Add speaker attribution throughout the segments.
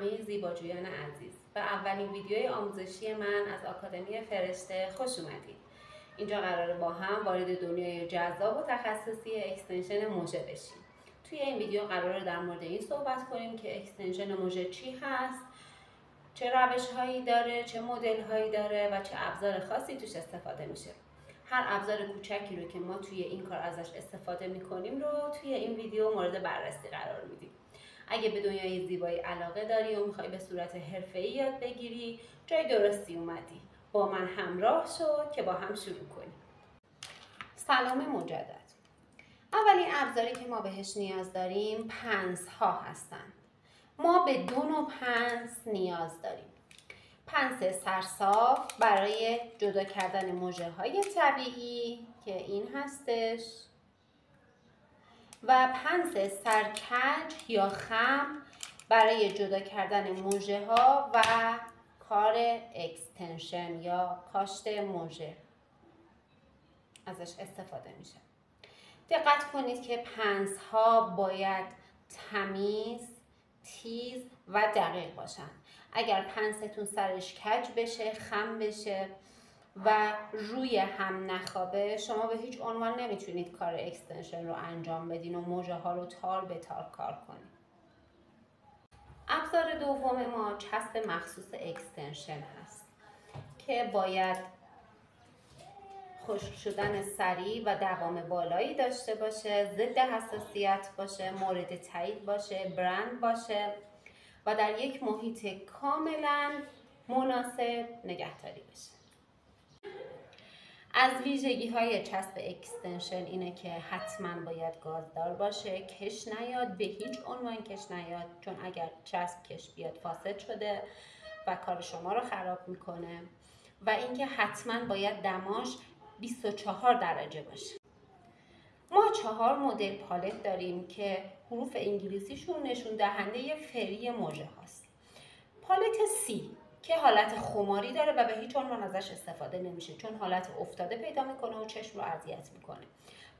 Speaker 1: همه زیباجویان عزیز. به اولین ویدیوی آموزشی من از آکادمی فرشته خوش اومدید. اینجا قراره با هم وارد دنیای جذاب و تخصصی اکستنشن موژه بشیم. توی این ویدیو قراره در مورد این صحبت کنیم که اکستنشن موژه چی هست، چه روش هایی داره، چه مدل هایی داره و چه ابزار خاصی توش استفاده میشه. هر ابزار کوچکی رو که ما توی این کار ازش استفاده میکنیم رو توی این ویدیو مورد بررسی قرار میدیم. اگه به دنیای زیبایی علاقه داری و میخوای به صورت حرفه‌ای یاد بگیری، جای درستی اومدی. با من همراه شو که با هم شروع کنیم. سلام مجدد. اولین ابزاری که ما بهش نیاز داریم پنس‌ها هستن. ما به 2 نوع پنس نیاز داریم. پنس سرصاف برای جدا کردن موژه‌های طبیعی که این هستش و پنس سرکج یا خم برای جدا کردن موژه‌ها و کار اکستنشن یا کاشت موژه ازش استفاده میشه. دقت کنید که پنس ها باید تمیز، تیز و دقیق باشن. اگر پنستون سرش کج بشه، خم بشه و روی هم نخوابه، شما به هیچ عنوان نمیتونید کار اکستنشن رو انجام بدین و موژه ها رو تار به تار کار کنید. ابزار دوم ما چسب مخصوص اکستنشن هست که باید خشک شدن سریع و دوام بالایی داشته باشه، ضد حساسیت باشه، مورد تایید باشه، برند باشه و در یک محیط کاملا مناسب نگهداری بشه. از ویژگی های چسب اکستنشن اینه که حتما باید گازدار باشه، کش نیاد، به هیچ عنوان کش نیاد، چون اگر چسب کش بیاد فاسد شده و کار شما رو خراب میکنه. و اینکه حتما باید دماش 24 درجه باشه. ما 4 مدل پالت داریم که حروف انگلیسیشون نشون دهنده فری موژه هاست. پالت C که حالت خماری داره و به هیچ عنوان ازش استفاده نمیشه چون حالت افتاده پیدا میکنه و چشم رو اذیت میکنه.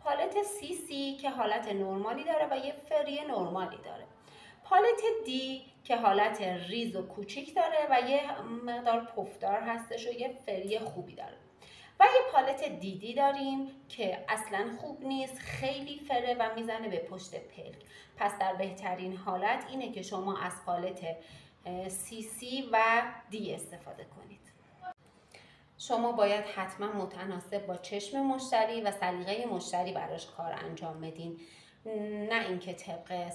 Speaker 1: پالت CC که حالت نرمالی داره و یه فری نرمالی داره. پالت D که حالت ریز و کوچیک داره و یه مقدار پفدار هستش و یه فری خوبی داره. و یه پالت دیدی داریم که اصلا خوب نیست، خیلی فره و میزنه به پشت پلک. پس در بهترین حالت اینه که شما از پالت CC و D استفاده کنید. شما باید حتما متناسب با چشم مشتری و سلیقه مشتری براش کار انجام بدین، نه اینکه طبق